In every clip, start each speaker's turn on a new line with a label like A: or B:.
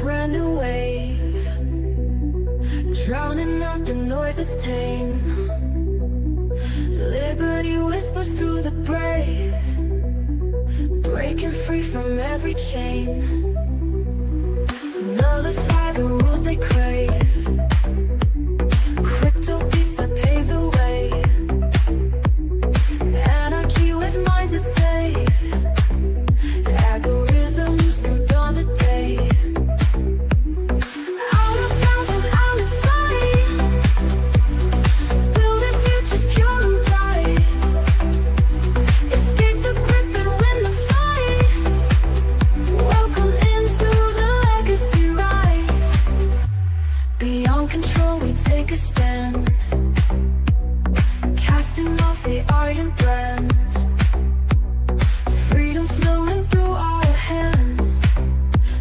A: brand new wave, drowning out the noises tame. Liberty whispers through the brave, breaking free from every chain. Nullify the rules they crave, crypto beats that pave the way. Anarchy with minds that's safe, agorisms, new dawn today. Out of bounds and out of sight, building futures pure and bright. Escape the grip and win the fight. Welcome into the legacy right. Beyond control we take a stand, casting off the iron brand. Freedom flowing through our hands,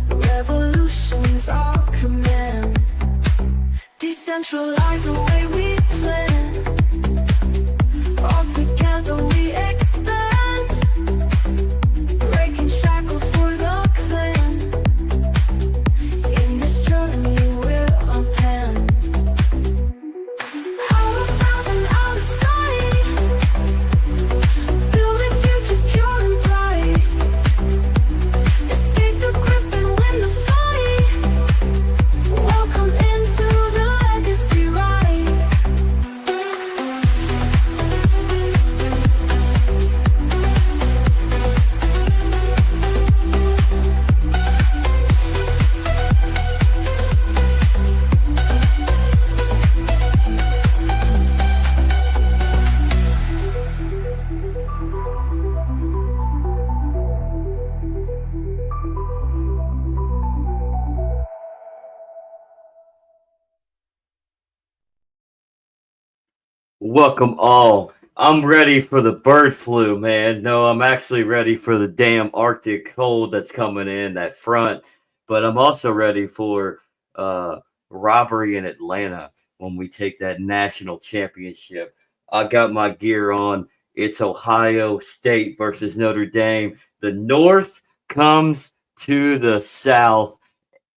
A: revolution's our command. Decentralize the way we plan, all together we expand. Breaking shackles for the clan, in this journey we're unpanned. Out of bounds and out of sight, building futures pure and bright. Escape the grip and win the fight. Welcome into the legacy right.
B: Welcome all. I'm ready for the bird flu, man. No, I'm actually ready for the damn Arctic cold that's coming in, that front. But I'm also ready for robbery in Atlanta when we take that national championship. I got my gear on. It's Ohio State versus Notre Dame. The North comes to the South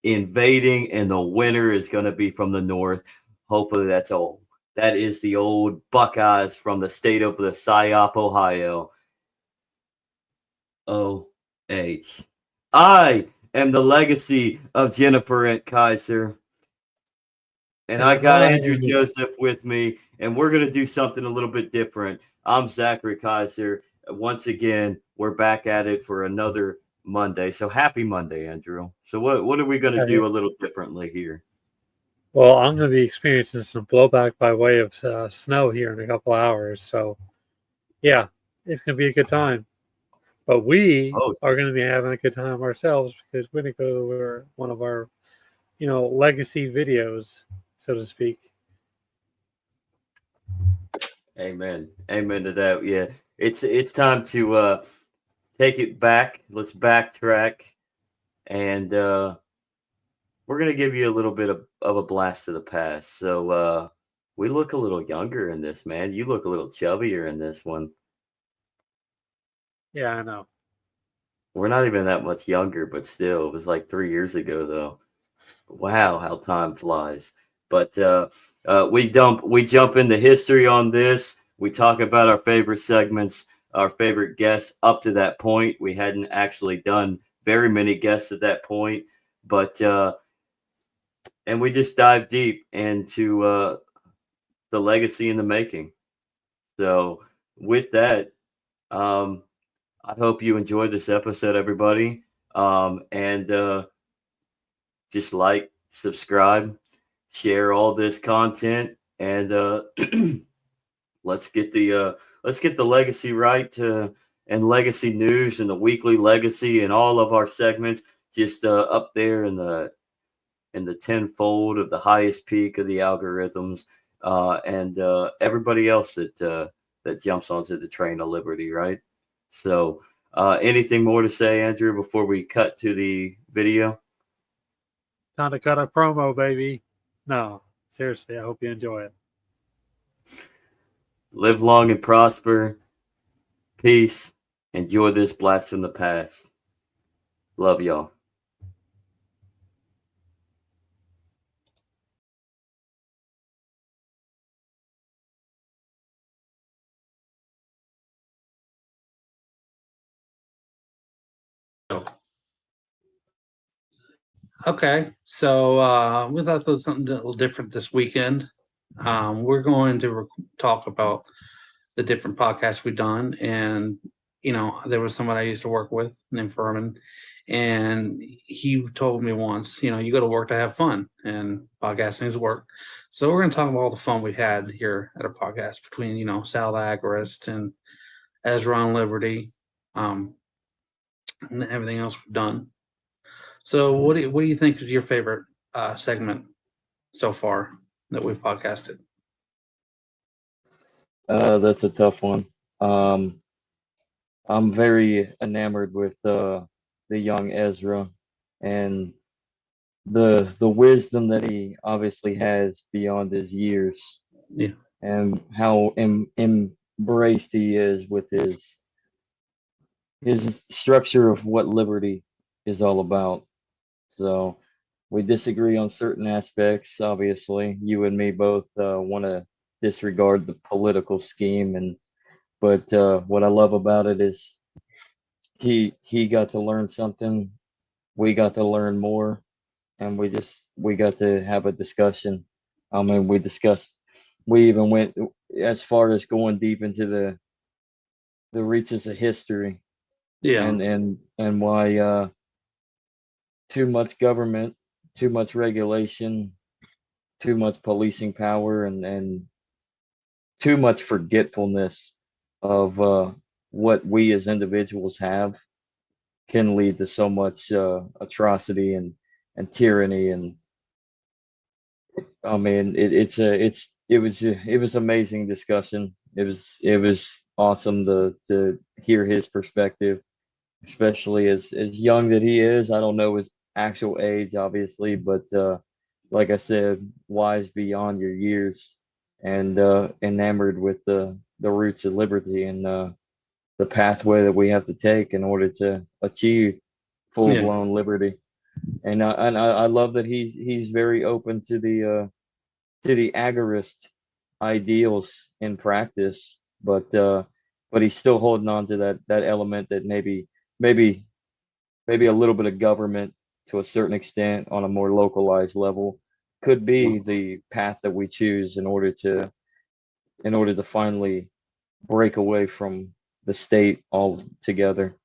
B: invading, and the winner is going to be from the North. Hopefully that's all. That is the old Buckeyes from the state of the Psyop, Ohio. OH. I am the legacy of Jennifer and Kaiser. And I got Andrew Joseph with me, and we're going to do something a little bit different. I'm Zachary Kaiser. Once again, we're back at it for another Monday. So happy Monday, Andrew. So what are we going to do a little differently here?
C: Well, I'm going to be experiencing some blowback by way of snow here in a couple hours. So, yeah, it's going to be a good time. But we are going to be having a good time ourselves because we're going to go over one of our, legacy videos, so to speak.
B: Amen. Amen to that. Yeah, it's time to take it back. Let's backtrack, and we're going to give you a little bit of a blast of the past. So we look a little younger in this, man. You look a little chubbier in this one.
C: Yeah, I know.
B: We're not even that much younger, but still, it was like 3 years ago, though. Wow, how time flies. But we jump into history on this. We talk about our favorite segments, our favorite guests up to that point. We hadn't actually done very many guests at that point, but and we just dive deep into the legacy in the making. So with that, I hope you enjoyed this episode, everybody. And just like, subscribe, share all this content, and let's get the legacy right and legacy news and the weekly legacy and all of our segments just up there in the tenfold of the highest peak of the algorithms and everybody else that jumps onto the train of liberty, right? So anything more to say, Andrew, before we cut to the video?
C: Time to cut a promo, baby. No, seriously, I hope you enjoy it.
B: Live long and prosper. Peace. Enjoy this blast from the past. Love y'all.
D: Okay, so we thought there was something a little different this weekend. We're going to talk about the different podcasts we've done, and there was someone I used to work with named Furman, and he told me once, you go to work to have fun, and podcasting is work. So we're going to talk about all the fun we had here at a podcast between Sal the Agorist and Ezra on Liberty, and everything else we've done. So what do you think is your favorite segment so far that we've podcasted?
B: That's a tough one. Um, I'm very enamored with the young Ezra and the wisdom that he obviously has beyond his years,
D: Yeah,
B: and how embraced he is with his structure of what liberty is all about. So we disagree on certain aspects. Obviously, you and me both want to disregard the political scheme, but what I love about it is he got to learn something, we got to learn more, and we got to have a discussion. I mean, we even went as far as going deep into the reaches of history,
D: yeah,
B: and why too much government, too much regulation, too much policing power, and too much forgetfulness of what we as individuals have can lead to so much atrocity and tyranny. And I mean, it was amazing discussion. It was awesome to hear his perspective, especially as young that he is. I don't know his actual age, obviously, but like I said, wise beyond your years, and enamored with the roots of liberty, and the pathway that we have to take in order to achieve full
D: yeah,
B: blown liberty. And I love that he's very open to the agorist ideals in practice, but he's still holding on to that element that maybe maybe a little bit of government to a certain extent on a more localized level could be the path that we choose in order to finally break away from the state altogether.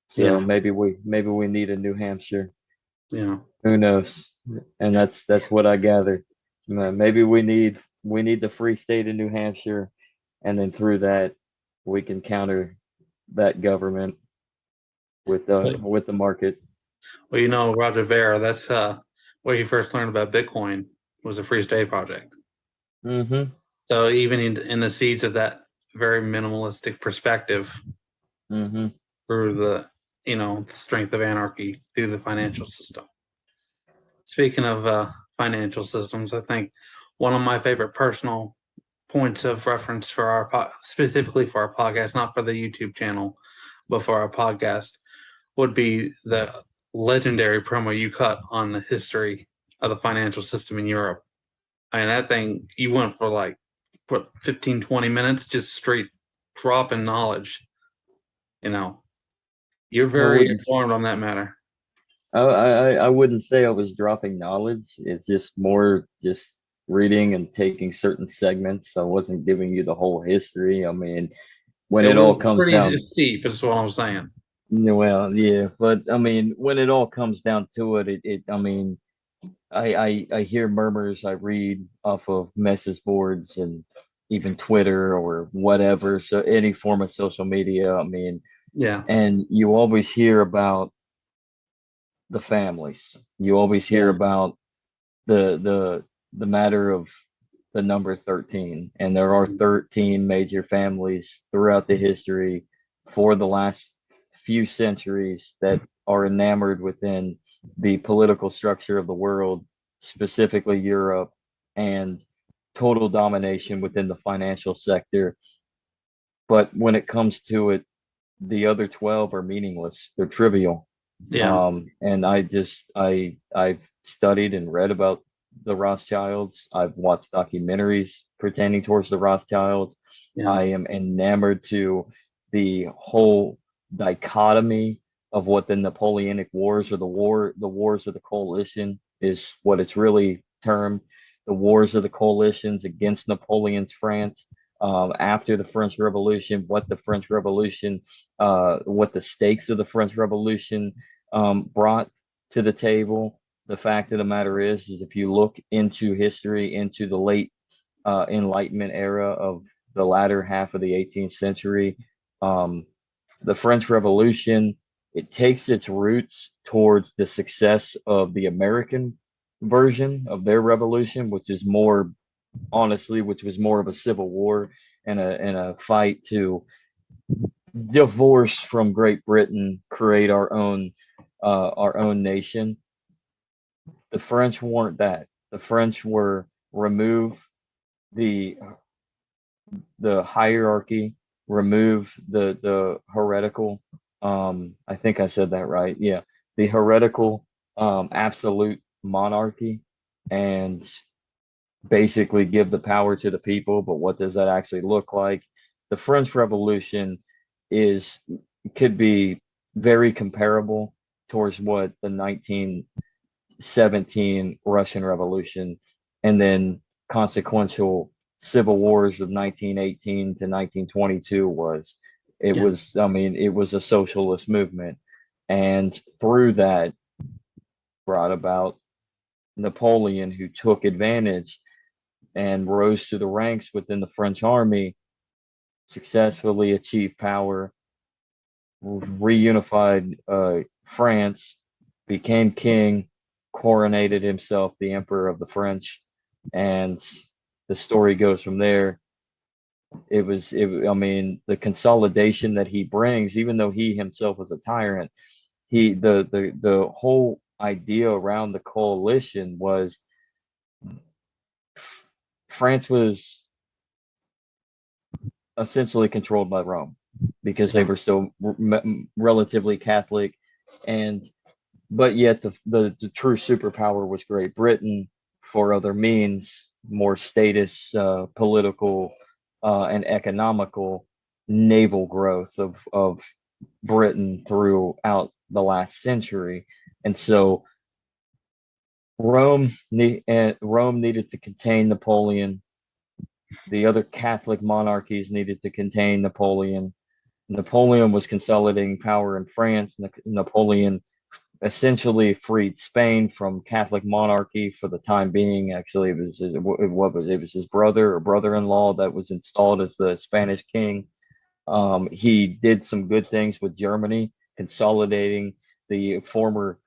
B: So
D: yeah,
B: maybe we need a New Hampshire.
D: yeah,
B: Who knows? And that's what I gather. Maybe we need the free state of New Hampshire, and then through that we can counter that government
D: Well,
B: with the market.
D: Roger Ver, that's where he first learned about Bitcoin was a Free State Project.
B: Mm-hmm.
D: So even in the seeds of that very minimalistic perspective
B: Mm-hmm.
D: through the strength of anarchy through the financial system. Speaking of financial systems, I think one of my favorite personal points of reference for specifically for our podcast, not for the YouTube channel, but for our podcast, would be the legendary promo you cut on the history of the financial system in Europe. I mean, that thing, you went for like, what, 15, 20 minutes, just straight dropping knowledge. You know, you're
B: I
D: very
B: wouldn't
D: informed on that matter.
B: I wouldn't say I was dropping knowledge. It's just more just reading and taking certain segments. I wasn't giving you the whole history. I mean, when
D: It
B: it all
D: was
B: comes
D: pretty
B: down,
D: steep, is what I'm saying.
B: well, yeah, but I mean, when it all comes down to it, I mean, I hear murmurs, I read off of message boards and even Twitter or whatever, so any form of social media. I mean,
D: Yeah,
B: and you always hear about the families. You always hear
D: yeah,
B: about the matter of the number 13, and there are 13 major families throughout the history for the last few centuries that are enamored within the political structure of the world, specifically Europe, and total domination within the financial sector. But when it comes to it, the other 12 are meaningless. They're trivial.
D: yeah,
B: And I've studied and read about the Rothschilds. I've watched documentaries pertaining towards the Rothschilds.
D: yeah,
B: I am enamored to the whole dichotomy of what the Napoleonic Wars, or the Wars of the Coalition is what it's really termed. The Wars of the Coalitions against Napoleon's France, after the French Revolution, what the French Revolution, what the stakes of the French Revolution brought to the table. The fact of the matter is if you look into history, into the late Enlightenment era of the latter half of the 18th century, the French Revolution, it takes its roots towards the success of the American version of their revolution, which is more, honestly, which was more of a civil war and a fight to divorce from Great Britain, create our own nation. The French weren't that. The French were remove the hierarchy, remove the heretical. I think I said that right. Yeah, the heretical absolute monarchy, and basically give the power to the people. But what does that actually look like? The French Revolution could be very comparable towards what the 1917 Russian Revolution, and then consequential civil wars of 1918 to 1922 was. It was, I mean, it was a socialist movement, and through that brought about Napoleon, who took advantage and rose to the ranks within the French army, successfully achieved power, reunified France, became king, coronated himself the emperor of the French, and the story goes from there. I mean, the consolidation that he brings, even though he himself was a tyrant, the whole idea around the coalition was France was essentially controlled by Rome because they were still relatively Catholic, and but yet the true superpower was Great Britain for other means, more status, political, and economical, naval growth of Britain throughout the last century, and so Rome needed to contain Napoleon. The other Catholic monarchies needed to contain Napoleon. Napoleon was consolidating power in France. Napoleon essentially freed Spain from Catholic monarchy for the time being. Actually, it was his brother or brother-in-law that was installed as the Spanish king. He did some good things with Germany, consolidating the former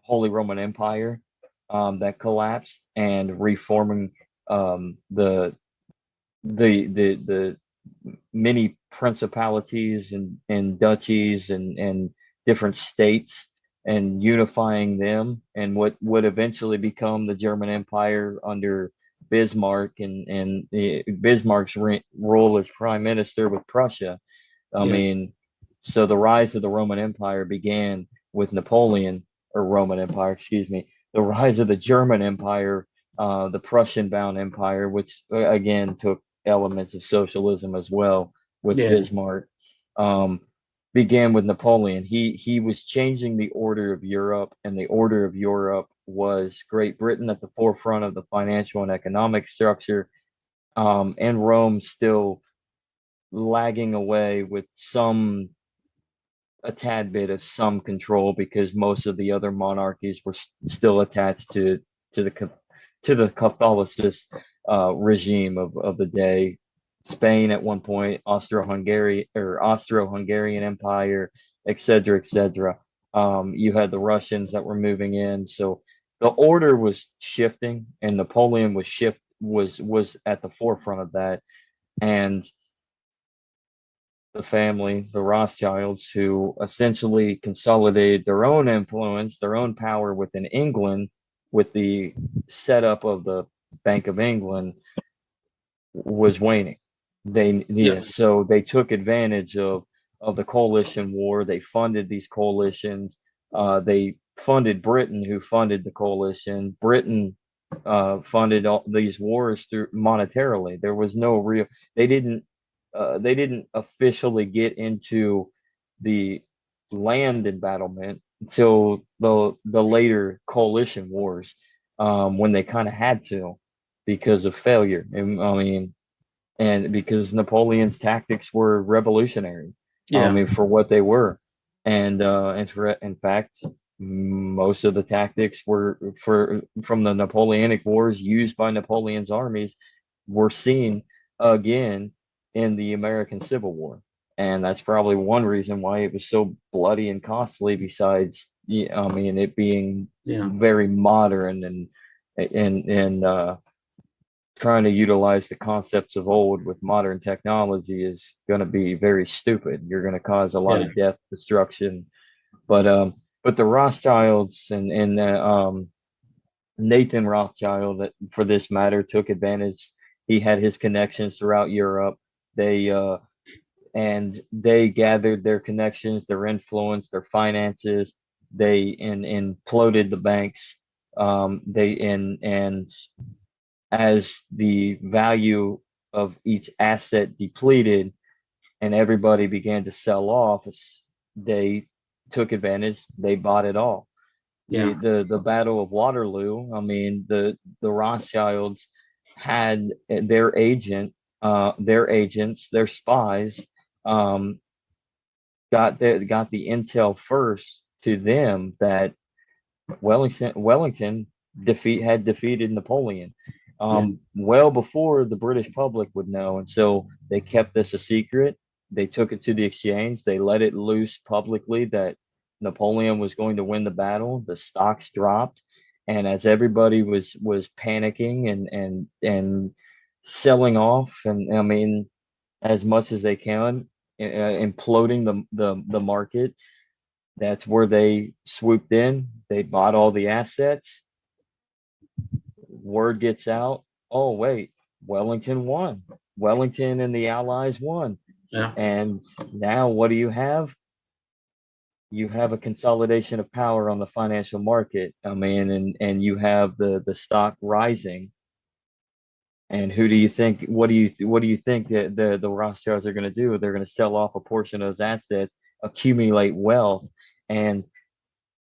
B: Holy Roman Empire that collapsed, and reforming the many principalities and duchies and different states, and unifying them, and what would eventually become the German Empire under Bismarck, and Bismarck's role as prime minister with Prussia. I mean, so the rise of the Roman Empire began with Napoleon, or Roman Empire, excuse me. The rise of the German Empire, the Prussian-bound empire, which again took elements of socialism as well with Bismarck, began with Napoleon. He was changing the order of Europe, and the order of Europe was Great Britain at the forefront of the financial and economic structure, and Rome still lagging away with a tad bit of some control, because most of the other monarchies were still attached to the Catholicist regime of the day. Spain at one point, Austro-Hungarian Empire, etc., etc. You had the Russians that were moving in, so the order was shifting, and Napoleon was at the forefront of that, and the family, the Rothschilds, who essentially consolidated their own influence, their own power within England with the setup of the Bank of England, was waning. So they took advantage of the coalition war. They funded these coalitions. They funded Britain, who funded the coalition. Britain funded all these wars through monetarily. There was no real. They didn't officially get into the land embattlement until the later coalition wars, when they kind of had to because of failure. And I mean, and because Napoleon's tactics were revolutionary, I
D: Yeah.
B: mean, for what they were, and for, in fact, most of the tactics were from the Napoleonic Wars used by Napoleon's armies were seen again in the American Civil War, and that's probably one reason why it was so bloody and costly. Besides, I mean, it being
D: Yeah.
B: very modern and trying to utilize the concepts of old with modern technology is going to be very stupid. You're going to cause a lot
D: Yeah.
B: of death, destruction. But the Rothschilds and Nathan Rothschild, that for this matter, took advantage. He had his connections throughout Europe. They gathered their connections, their influence, their finances. They imploded the banks. They and as the value of each asset depleted and everybody began to sell off, they took advantage. They bought it all.
D: Yeah.
B: The Battle of Waterloo. I mean, the Rothschilds had their agents, their spies, um, got the intel first to them that Wellington had defeated Napoleon,
D: Yeah.
B: well before the British public would know, and so they kept this a secret. They took it to the exchange. They let it loose publicly that Napoleon was going to win the battle. The stocks dropped, and as everybody was panicking and selling off, and I mean, as much as they can, imploding the market, that's where they swooped in. They bought all the assets. Word gets out. Oh, wait, Wellington won. Wellington and the Allies won.
D: Yeah.
B: And now what do you have? You have a consolidation of power on the financial market. I mean, and you have the stock rising. And who do you think? What do you think that the Rothschilds are going to do? They're going to sell off a portion of those assets, accumulate wealth, and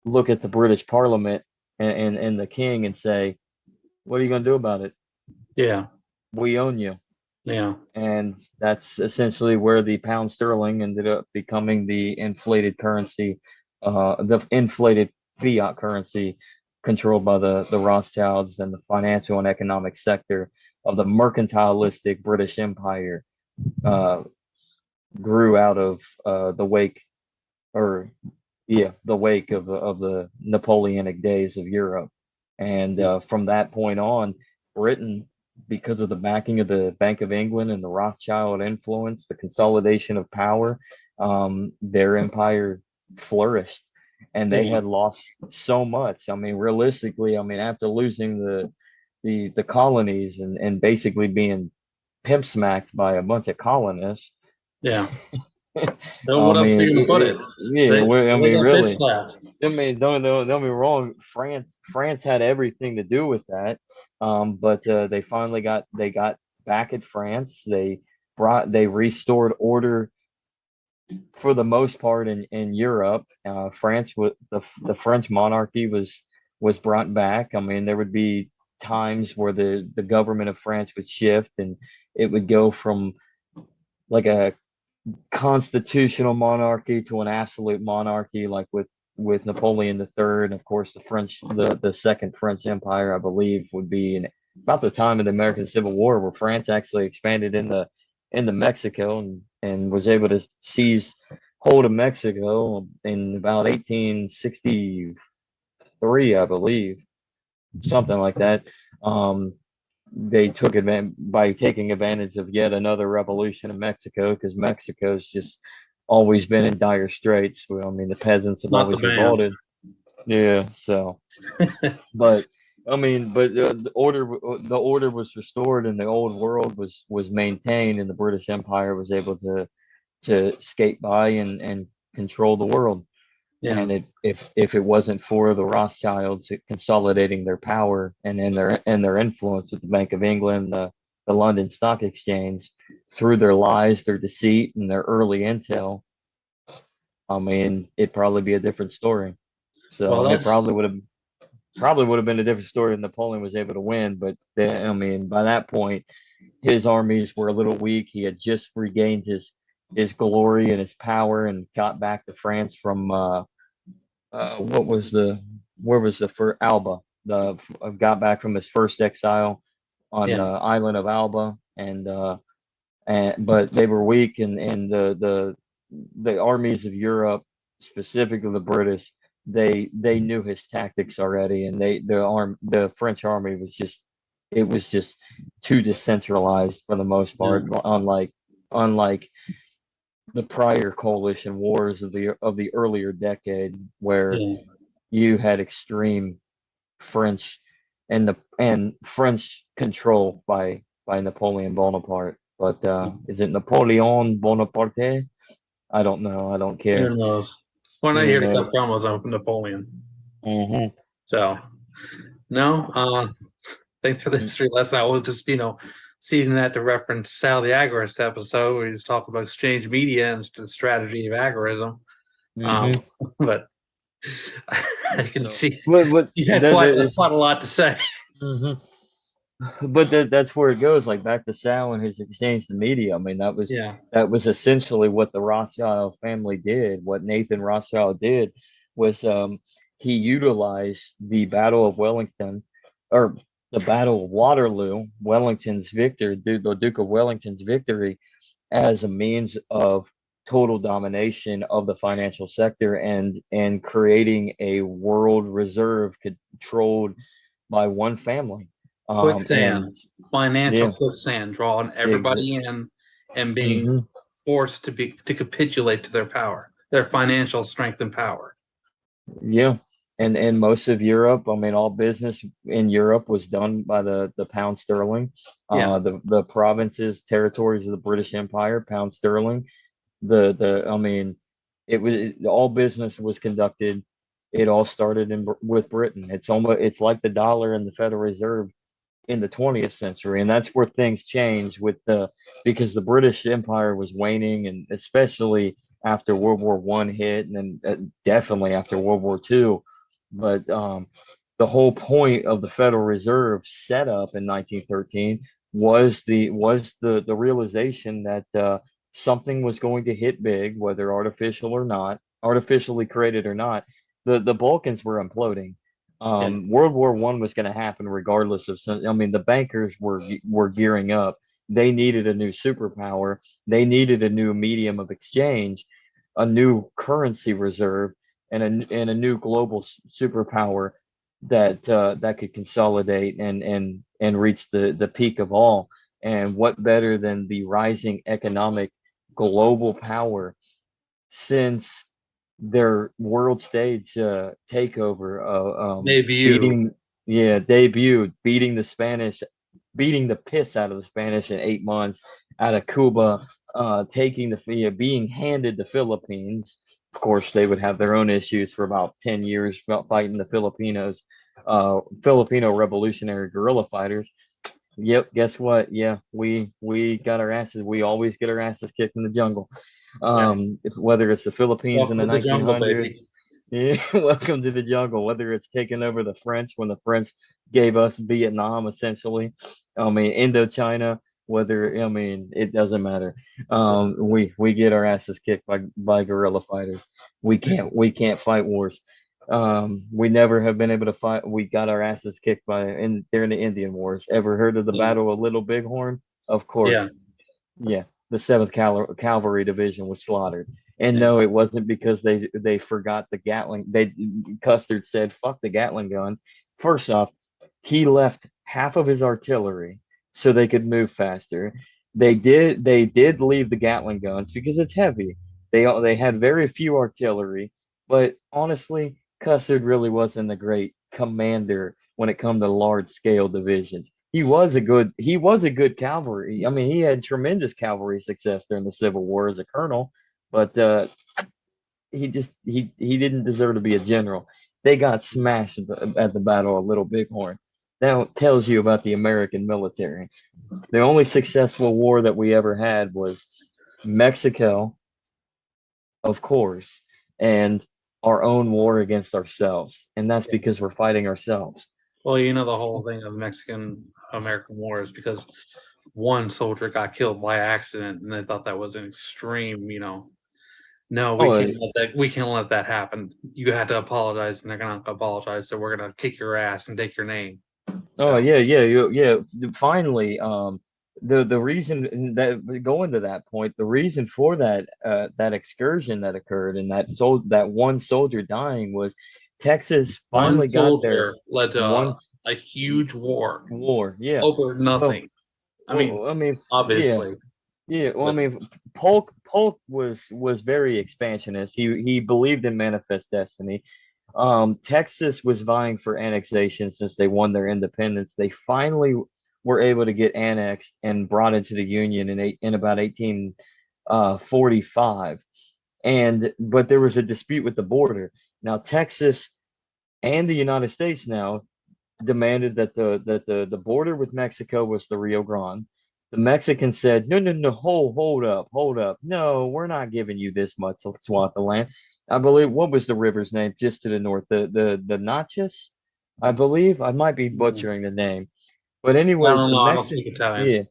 B: look at the British Parliament and the King and say, "What are you going to do about it?
D: Yeah.
B: We own you."
D: Yeah.
B: And that's essentially where the pound sterling ended up becoming the inflated currency, the inflated fiat currency controlled by the Rothschilds and the financial and economic sector of the mercantilistic British Empire, uh, grew out of the wake, or yeah, the wake of the Napoleonic days of Europe. And from that point on, Britain, because of the backing of the Bank of England and the Rothschild influence, the consolidation of power, their empire flourished. And they
D: Yeah.
B: had lost so much. I mean, realistically, I mean, after losing the colonies and basically being pimp smacked by a bunch of colonists,
D: Yeah.
B: I
D: So what else are
B: mean,
D: you gonna put it?
B: yeah, I
D: They
B: mean,
D: got bitch
B: really.
D: slapped.
B: I mean, don't be wrong. France had everything to do with that, but they got back at France. They restored order for the most part in Europe. France was the French monarchy was brought back. I mean, there would be times where the government of France would shift, and it would go from like a constitutional monarchy to an absolute monarchy, like with Napoleon III, and of course the second French Empire, I believe, would be in about the time of the American Civil War, where France actually expanded into Mexico and was able to seize hold of Mexico in about 1863, I believe, something like that. Um, they took advantage by taking advantage of yet another revolution in Mexico, because Mexico's just always been in dire straits. Well, I mean, the peasants have
D: Not the
B: always
D: band.
B: revolted. Yeah, so, but I mean, but the order was restored, and the old world was maintained, and the British Empire was able to skate by and control the world.
D: Yeah.
B: And if it wasn't for the Rothschilds consolidating their power and their influence with the Bank of England, the London Stock Exchange, through their lies, their deceit, and their early intel, I mean, it'd probably be a different story. So,
D: Well,
B: and it
D: that's
B: probably would have been a different story if Napoleon was able to win. But I mean, by that point, his armies were a little weak. He had just regained his glory and his power, and got back to France from what was the where was the first Alba? The got back from his first exile on the
D: yeah.
B: island of Alba, and but they were weak, and the armies of Europe, specifically the British, they knew his tactics already, and the French army was just it was just too decentralized for the most
D: Yeah.
B: part, unlike the prior coalition wars of the earlier decade, where
D: Yeah.
B: you had extreme French and French control by Napoleon Bonaparte. But is it Napoleon Bonaparte? I don't know. I don't
D: Who
B: care.
D: knows? We're not
B: Who
D: here to
B: knows?
D: cut promos on Napoleon.
B: Hmm.
D: So no. Thanks for the history lesson. I was just seeing that to reference Sal the Agorist episode where he's talking about exchange media and the strategy of agorism.
B: Hmm.
D: But I can see
B: But
D: you had quite a lot to say.
B: hmm that's where it goes. Like back to Sal and his exchange to media. I mean,
D: Yeah.
B: that was essentially what the Rothschild family did. What Nathan Rothschild did was he utilized the Battle of Wellington, or the Battle of Waterloo, the Duke of Wellington's victory, as a means of total domination of the financial sector, and creating a world reserve controlled by one family.
D: Quicksand,
B: And
D: financial
B: yeah,
D: quicksand, drawing
B: exa-
D: everybody in and being
B: hmm
D: forced to capitulate to their power, their financial strength and power.
B: yeah. And most of Europe, I mean, all business in Europe was done by the pound sterling.
D: Yeah.
B: The provinces, territories of the British Empire, pound sterling. The I mean, all business was conducted. It all started with Britain. It's like the dollar and the Federal Reserve in the 20th century, and that's where things changed because the British Empire was waning, and especially after World War One hit, and then definitely after World War Two. But the whole point of the Federal Reserve set up in 1913 was the realization that something was going to hit big, whether artificially created or not. The Balkans were imploding.
D: Yeah.
B: World War One was going to happen regardless of some. I mean, the bankers were gearing up. They needed a new superpower. They needed a new medium of exchange, a new currency reserve, and a new global superpower that could consolidate and reach the peak of all. And what better than the rising economic global power since their world stage takeover,
D: Debut.
B: beating the Spanish, beating the piss out of the Spanish in 8 months, out of Cuba, taking being handed the Philippines. Of course, they would have their own issues for about 10 years about fighting the Filipino revolutionary guerrilla fighters. Yep, guess what? Yeah, we got our asses. We always get our asses kicked in the jungle.
D: Yeah.
B: Whether it's the Philippines in
D: Welcome
B: the
D: to the jungle,
B: 1900s,
D: baby.
B: yeah, welcome to the jungle. Whether it's taking over the French when the French gave us Vietnam, essentially. I mean, Indochina. I mean, it doesn't matter. We get our asses kicked by guerrilla fighters. We can't fight wars. We never have been able to fight. We got our asses kicked during the Indian Wars. Ever heard of the
D: Yeah.
B: Battle of Little Bighorn? Of course.
D: Yeah.
B: Yeah, the Seventh Cavalry Division was slaughtered. And
D: Yeah.
B: no, it wasn't because they forgot the Gatling. Custer said, "Fuck the Gatling guns." First off, he left half of his artillery so they could move faster. They did leave the Gatling guns because it's heavy. They had very few artillery, but honestly, Custer really wasn't a great commander when it come to large scale divisions. He was a good cavalry. I mean, he had tremendous cavalry success during the Civil War as a colonel, but he didn't deserve to be a general. They got smashed at the Battle of Little Bighorn. That tells you about the American military. The only successful war that we ever had was Mexico, of course, and our own war against ourselves. And that's because we're fighting ourselves.
D: Well, you know, the whole thing of the Mexican-American War is because one soldier got killed by accident, and they thought that was an extreme, you know. No, we
B: Oh,
D: can't let that. We can't let that happen. You had to apologize, and they're gonna apologize. So we're gonna kick your ass and take your name.
B: oh
D: So,
B: yeah. Finally, the reason that going to that point, the reason for that excursion that occurred and that one soldier dying was Texas
D: one
B: finally got their
D: soldier led to
B: one
D: a huge war
B: war. Yeah.
D: over
B: Well,
D: nothing. I mean,
B: I mean, yeah.
D: obviously,
B: Yeah, well, I
D: but
B: mean, Polk was very expansionist. He believed in manifest destiny. Texas was vying for annexation since they won their independence. They finally were able to get annexed and brought into the Union in about 1845. And but there was a dispute with the border. Now Texas and the United States now demanded that the border with Mexico was the Rio Grande. The Mexicans said, no, hold up. No, we're not giving you this much swath of land. I believe, what was the river's name just to the north? The Natchez, I believe. I might be butchering the name. But
D: I
B: anyways,
D: don't
B: the
D: know. I don't
B: Mexican,
D: speak Italian.
B: yeah,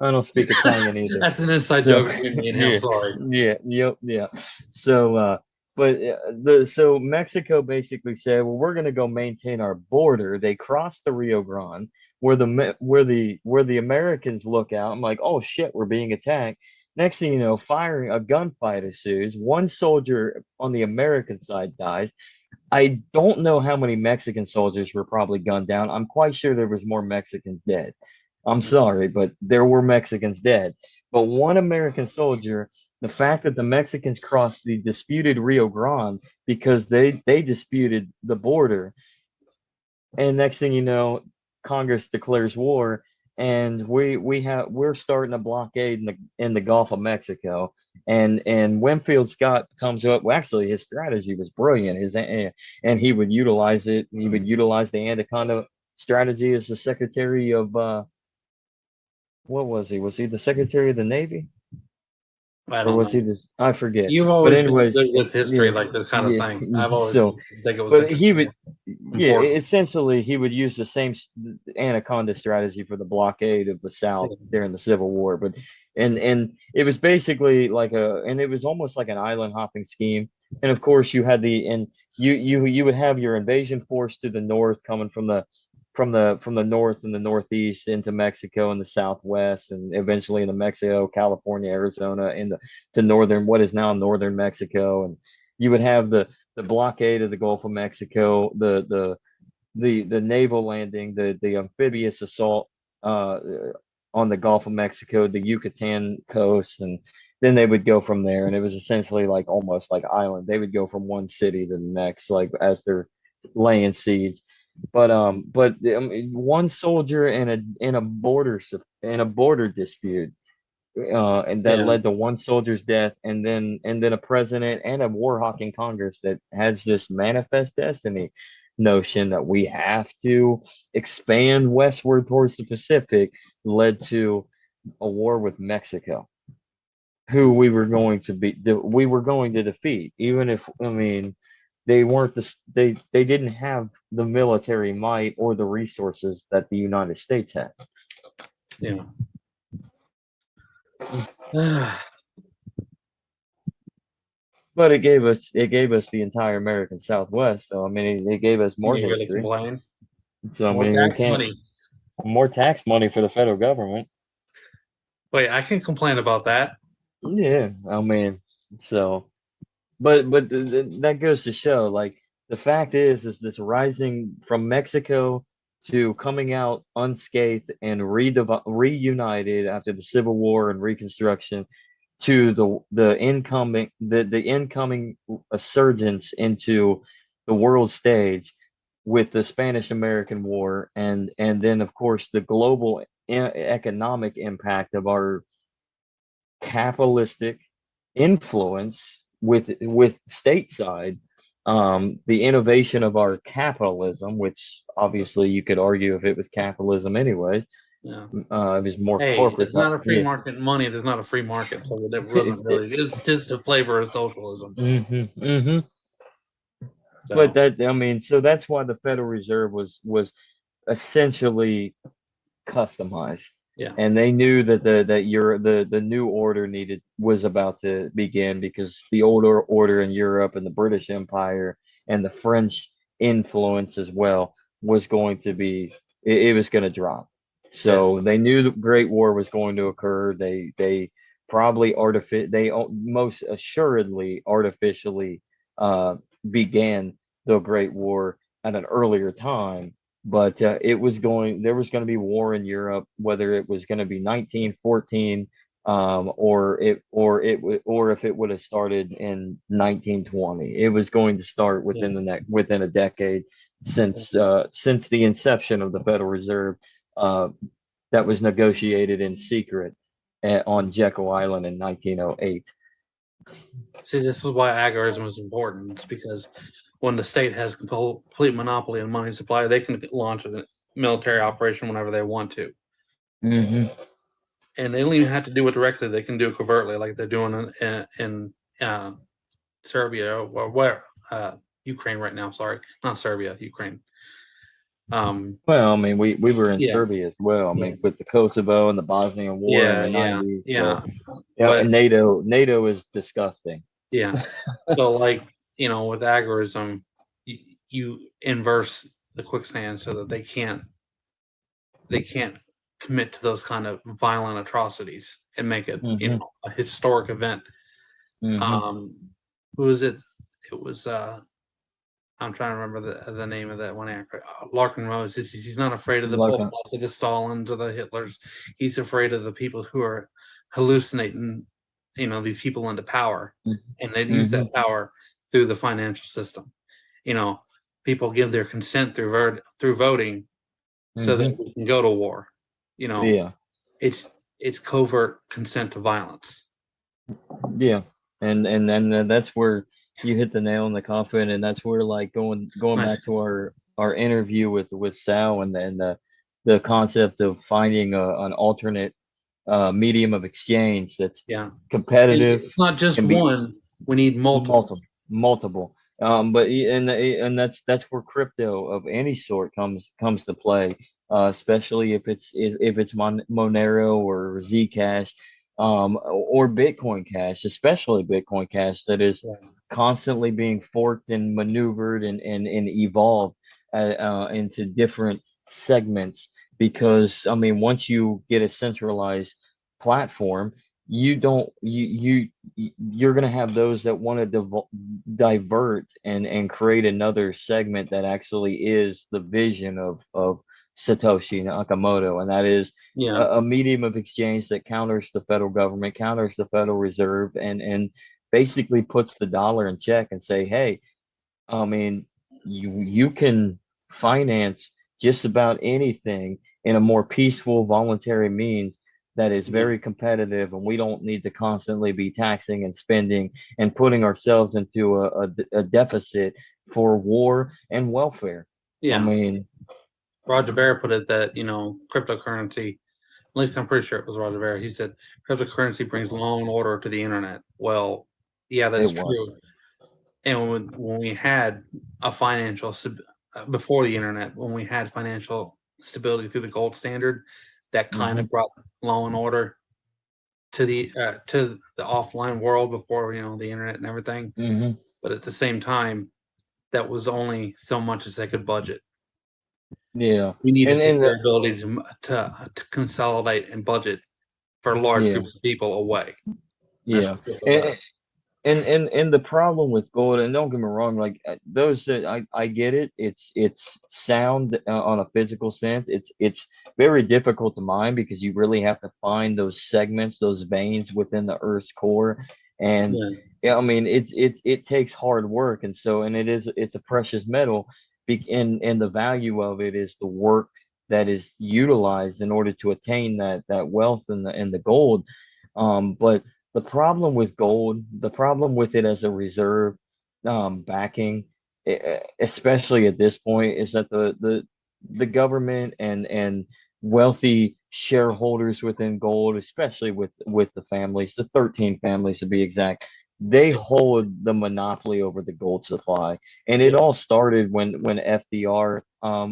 B: I don't speak Italian either.
D: That's an inside
B: So
D: joke between me and him.
B: yeah,
D: Sorry.
B: yeah. So but so Mexico basically said, well, we're going to go maintain our border. They crossed the Rio Grande where the Americans look out. I'm like, oh shit, we're being attacked. Next thing you know, firing a gunfight ensues. One soldier on the American side dies. I don't know how many Mexican soldiers were probably gunned down. I'm quite sure there was more Mexicans dead. I'm sorry, but there were Mexicans dead. But one American soldier, the fact that the Mexicans crossed the disputed Rio Grande because they disputed the border, and next thing you know, Congress declares war, and we're starting a blockade in the Gulf of Mexico. And Winfield Scott comes up. Well, actually, his strategy was brilliant. And he would utilize it. He would utilize the Anaconda strategy as the Secretary of what was he? Was he the Secretary of the Navy,
D: I
B: or
D: don't
B: was he
D: know.
B: this? I forget.
D: You've
B: But
D: always been
B: anyways,
D: good with history,
B: yeah,
D: like this kind of
B: yeah.
D: thing. I've always
B: So,
D: think it was
B: but he would,
D: interesting,
B: yeah,
D: important.
B: essentially he would use the same Anaconda strategy for the blockade of the South during the Civil War. But and it was basically and it was almost like an island hopping scheme. And of course, you had you would have your invasion force to the north coming from the north and the northeast into Mexico and the southwest, and eventually into Mexico, California, Arizona, to northern what is now northern Mexico. And you would have the blockade of the Gulf of Mexico, the naval landing, the amphibious assault on the Gulf of Mexico, the Yucatan coast, and then they would go from there. And it was essentially like almost like island. They would go from one city to the next, like as they're laying siege. But one soldier in a border dispute, and that
D: Yeah,
B: led to one soldier's death, and then a president and a war hawking Congress that has this manifest destiny notion that we have to expand westward towards the Pacific, led to a war with Mexico, who we were going to defeat, even if, I mean, they didn't have the military might or the resources that the United States had.
D: yeah.
B: But it gave us the entire American Southwest. So I mean, it gave us more
D: You really
B: history.
D: complain?
B: So I
D: More
B: mean, we
D: tax
B: can't
D: money.
B: more tax money for the federal government.
D: Wait, I can complain about that.
B: Yeah, I mean, so that goes to show, like, the fact is this rising from Mexico to coming out unscathed and reunited after the Civil War and Reconstruction, to the incoming surgence into the world stage with the Spanish American War, and then of course the global economic impact of our capitalistic influence with stateside, the innovation of our capitalism, which obviously you could argue if it was capitalism anyways,
D: Yeah.
B: It was more
D: Hey,
B: corporate.
D: there's not a free
B: Yeah.
D: market in money. There's not a free market, so it wasn't really. It's just a flavor of socialism.
B: But
D: So
B: I mean, so that's why the Federal Reserve was essentially customized.
D: yeah,
B: And they knew that the new order was about to begin, because the older order in Europe and the British Empire and the French influence as well was going to be, it was going to drop. So they knew the Great War was going to occur. They probably most assuredly artificially began the Great War at an earlier time, but there was going to be war in Europe, whether it was going to be 1914, or if it would have started in 1920. It was going to start within a decade, since the inception of the Federal Reserve, uh, that was negotiated in secret on Jekyll Island in 1908.
D: see, this is why agorism is important. It's because when the state has complete monopoly on money supply, they can launch a military operation whenever they want to.
B: Mm-hmm.
D: And they don't even have to do it directly. They can do it covertly, like they're doing in Serbia or where Ukraine right now. Sorry, not Serbia, Ukraine.
B: Well, I mean, we were in
D: Yeah.
B: Serbia as well. I mean, with the Kosovo and the Bosnian War
D: Yeah,
B: in the
D: yeah,
B: 90s.
D: yeah.
B: So,
D: But
B: and NATO is disgusting.
D: yeah, so like with agorism, you inverse the quicksand so that they can't commit to those kind of violent atrocities and make it
B: Mm-hmm.
D: a historic event.
B: Mm-hmm.
D: Who was it? It was I'm trying to remember the name of that one actor. Larkin Rose. He's not afraid of the Pol
B: Like,
D: Pots or the Stalins or the Hitlers. He's afraid of the people who are hallucinating, these people into power, and they use that power through the financial system. People give their consent through voting, so that we can go to war.
B: yeah,
D: It's covert consent to violence.
B: yeah, and then that's where you hit the nail in the coffin, and that's where, like, going
D: Nice.
B: back to our interview with Sal, and the concept of finding an alternate medium of exchange that's
D: Yeah.
B: competitive,
D: It's not just
B: can be
D: one. We need multiple.
B: multiple. But and that's where crypto of any sort comes to play, especially if it's Monero or Zcash, or Bitcoin Cash, especially Bitcoin Cash, that is constantly being forked and maneuvered and evolved into different segments. Because I mean, once you get a centralized platform, you're going to have those that want to divert and create another segment that actually is the vision of Satoshi Nakamoto, and that is a medium of exchange that counters the federal government, counters the Federal Reserve, and basically puts the dollar in check and say, hey, I mean, you can finance just about anything in a more peaceful, voluntary means that is very competitive, and we don't need to constantly be taxing and spending and putting ourselves into a deficit for war and welfare.
D: Yeah.
B: I mean,
D: Roger Ver put it that, cryptocurrency, at least I'm pretty sure it was Roger Ver. He said cryptocurrency brings law and order to the internet. Well, yeah, that's true. And when we had a before the internet, when we had financial stability through the gold standard, that kind of brought law and order to the offline world before the internet and everything. But at the same time, that was only so much as they could budget.
B: Yeah,
D: We need to take their ability to consolidate and budget for large groups of people away.
B: Yeah, and the problem with gold, and don't get me wrong, like those that I get it, it's sound on a physical sense. It's very difficult to mine because you really have to find those segments, those veins within the Earth's core, and I mean it takes hard work, and it's a precious metal, and the value of it is the work that is utilized in order to attain that wealth and the gold, but the problem with gold, the problem with it as a reserve backing, especially at this point, is that the government and wealthy shareholders within gold, especially with the families, the 13 families to be exact. They hold the monopoly over the gold supply, and it all started when FDR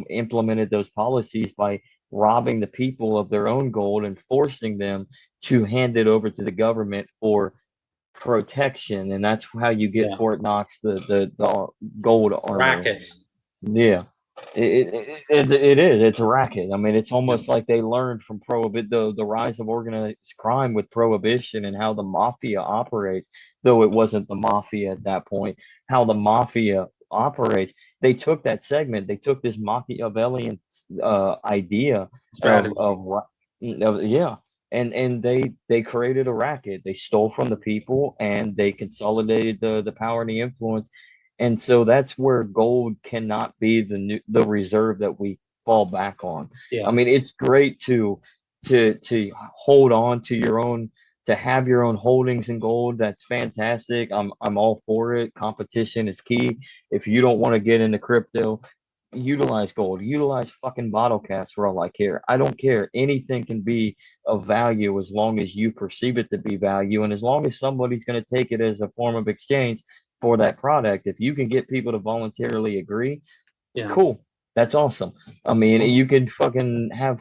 B: implemented those policies by robbing the people of their own gold and forcing them to hand it over to the government for protection, and that's how you get
D: Yeah.
B: Fort Knox the gold armor.
D: Rackets.
B: Yeah, it is. It's a racket. I mean, it's almost like they learned from the rise of organized crime with prohibition and how the mafia operates. Though it wasn't the mafia at that point, how the mafia operates. They took that segment. They took this Machiavellian idea
D: Strategy.
B: yeah, and they created a racket. They stole from the people and they consolidated the power and the influence, and so that's where gold cannot be the reserve that we fall back on.
D: Yeah.
B: I mean, it's great to hold on to your own, to have your own holdings in gold. That's fantastic. I'm all for it. Competition is key. If you don't want to get into crypto, utilize gold, utilize fucking bottle caps for all I care. I don't care. Anything can be of value as long as you perceive it to be value, and as long as somebody's going to take it as a form of exchange for that product. If you can get people to voluntarily agree,
D: Yeah.
B: cool. That's awesome. I mean, you could fucking have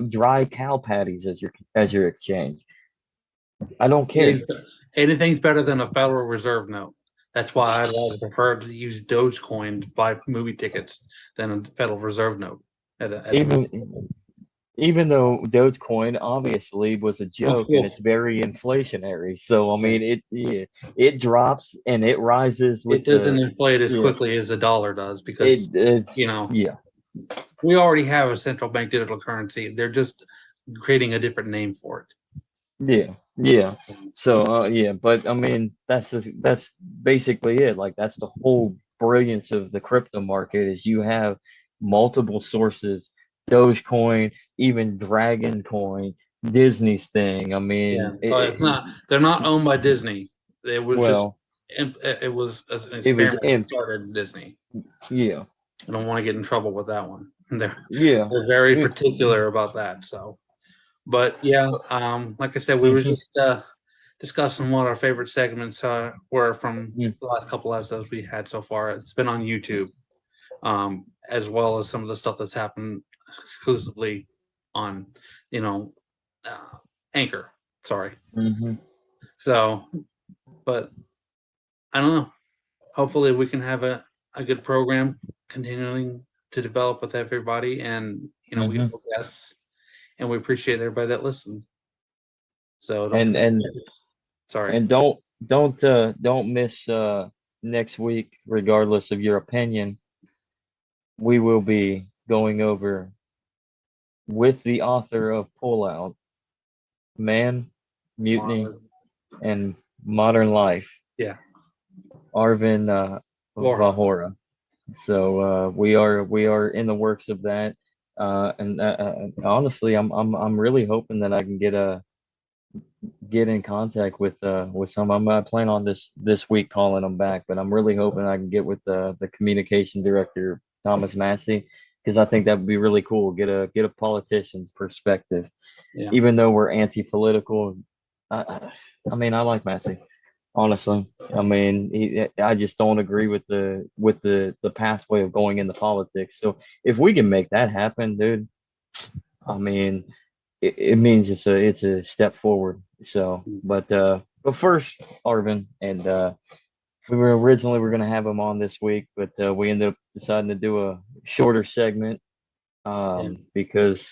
B: dry cow patties as your exchange. I don't care.
D: Anything's better than a Federal Reserve note. That's why I'd rather prefer to use Dogecoin to buy movie tickets than a Federal Reserve note.
B: Even though Dogecoin obviously was a joke and it's very inflationary, so I mean it drops and it rises with
D: it doesn't inflate as quickly as the dollar does because
B: yeah.
D: we already have a central bank digital currency. They're just creating a different name for it.
B: Yeah. So but I mean that's basically it. Like that's the whole brilliance of the crypto market is you have multiple sources, Dogecoin, even Dragon Coin, Disney's thing. I mean,
D: it's not. They're not owned by Disney. It was it was an experiment that started Disney.
B: Yeah.
D: I don't want to get in trouble with that one. They're very
B: Yeah.
D: particular about that. So. But yeah, like I said, we were just discussing what our favorite segments were from the last couple episodes we had so far. It's been on YouTube, as well as some of the stuff that's happened exclusively on, Anchor. Sorry. So, but I don't know. Hopefully, we can have a good program continuing to develop with everybody, and we have guests. And we appreciate everybody that listened. So
B: don't miss next week, regardless of your opinion. We will be going over with the author of Pullout, Man, Mutiny, and Modern Life.
D: Yeah.
B: Arvin Vahora. So we are in the works of that. And honestly, I'm really hoping that I can get in contact with some. I'm planning on this week calling them back, but I'm really hoping I can get with the communication director Thomas Massey, because I think that would be really cool. Get a politician's perspective, even though we're anti-political. I mean, I like Massey. Honestly, I mean, I just don't agree with the pathway of going into politics. So if we can make that happen, dude, I mean, it means it's a step forward. So, but first, Arvin, and we were originally gonna have him on this week, but we ended up deciding to do a shorter segment because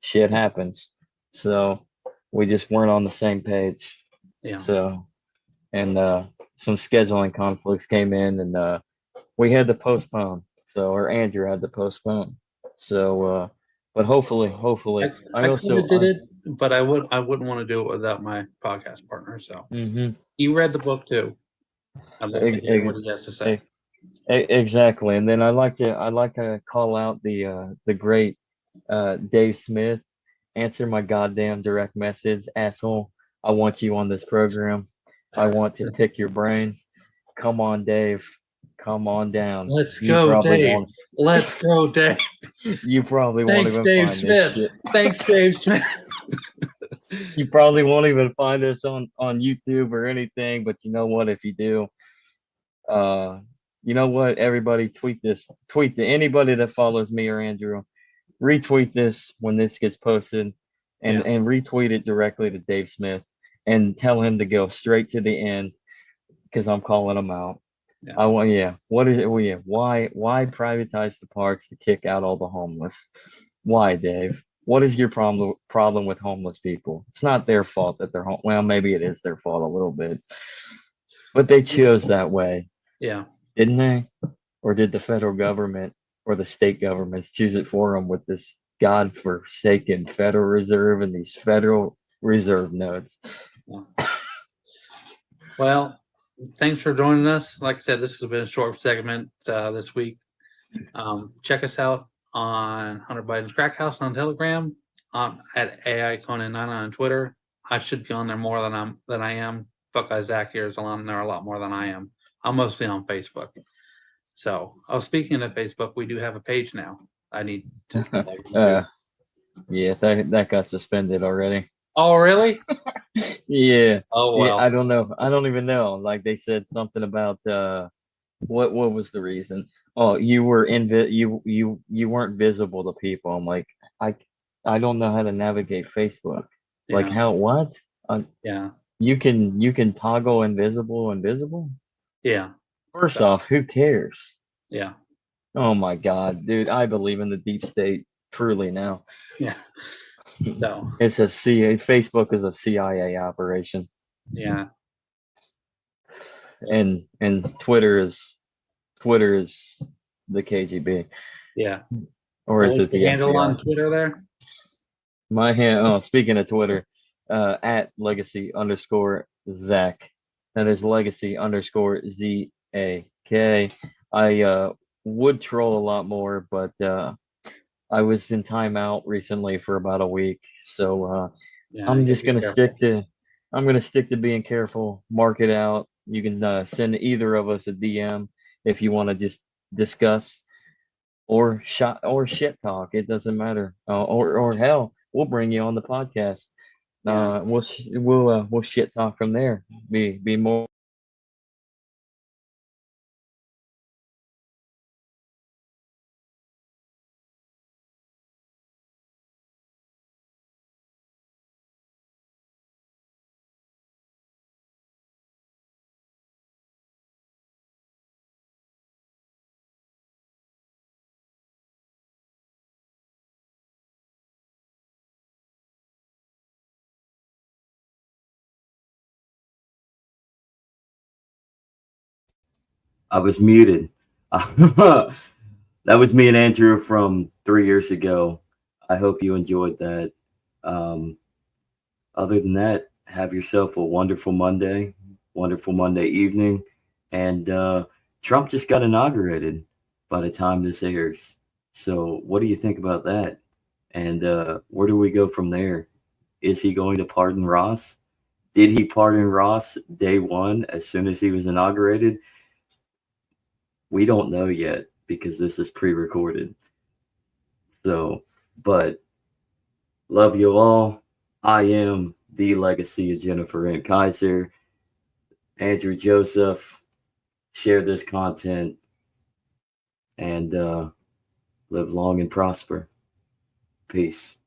B: shit happens. So we just weren't on the same page.
D: Yeah.
B: So, and some scheduling conflicts came in, and we had to postpone. So, or Andrew had to postpone. So, but hopefully,
D: I also did it, but I wouldn't want to do it without my podcast partner. So, you read the book too. I'd like to hear what he has to say.
B: Exactly, and then I like to call out the great Dave Smith. Answer my goddamn direct message, asshole. I want you on this program. I want to pick your brain. Come on, Dave. Come on down.
D: Let's go, Dave. Let's go, Dave.
E: You probably won't
D: Thanks,
E: even
D: Dave
E: find
D: Smith.
E: this shit.
D: Thanks, Dave Smith.
E: You probably won't even find this on YouTube or anything, but you know what? If you do, you know what? Everybody tweet this. Tweet to anybody that follows me or Andrew. Retweet this when this gets posted, and retweet it directly to Dave Smith and tell him to go straight to the end because I'm calling him out.
D: Yeah.
E: I want, yeah. What is it? Well, yeah. Why privatize the parks to kick out all the homeless? Why, Dave? What is your problem with homeless people? It's not their fault that they're home. Well, maybe it is their fault a little bit, but they chose that way,
D: Yeah.
E: didn't they? Or did the federal government or the state governments choose it for them with this godforsaken Federal Reserve and these Federal Reserve notes?
D: Yeah. Well, thanks for joining us. Like I said, this has been a short segment this week. Check us out on Hunter Biden's Crack House on Telegram, at AI Conan 9 on Twitter. I should be on there more than I am. Buckeye Zak here is on there a lot more than I am. I'm mostly on Facebook. So, speaking of Facebook, we do have a page now. I need to.
E: Yeah, that got suspended already.
D: Oh, really?
E: Yeah.
D: Oh, well.
E: Yeah, I don't know. I don't even know. Like they said something about what was the reason? Oh, you were you weren't visible to people. I'm like, I don't know how to navigate Facebook. Like
D: Yeah.
E: how what?
D: Yeah.
E: You can toggle invisible.
D: Yeah.
E: First off, who cares?
D: Yeah.
E: Oh my God, dude, I believe in the deep state truly now.
D: Yeah. No.
E: It's a CIA. Facebook is a CIA operation.
D: Yeah.
E: And Twitter is the KGB.
D: Yeah.
E: Or is
D: What's
E: it the
D: handle
E: FBI?
D: on Twitter there?
E: My hand. Oh, speaking of Twitter, at @legacy_Zak. That is legacy_ZAK. I would troll a lot more, but I was in timeout recently for about a week, so
D: Yeah,
E: I'm
D: you
E: just
D: gotta be
E: gonna
D: careful.
E: stick to being careful. Mark it out. You can send either of us a DM if you want to just discuss or shit talk. It doesn't matter. Or hell, we'll bring you on the podcast.
D: Yeah.
E: We'll shit talk from there. Be more.
B: I was muted. That was me and Andrew from 3 years ago. I hope you enjoyed that. Other than that, have yourself a wonderful Monday evening. And Trump just got inaugurated by the time this airs. So what do you think about that? And where do we go from there? Is he going to pardon Ross? Did he pardon Ross day one as soon as he was inaugurated? We don't know yet because this is pre-recorded. So, but love you all. I am the legacy of Jennifer and Kaiser. Andrew Joseph, share this content and live long and prosper. Peace.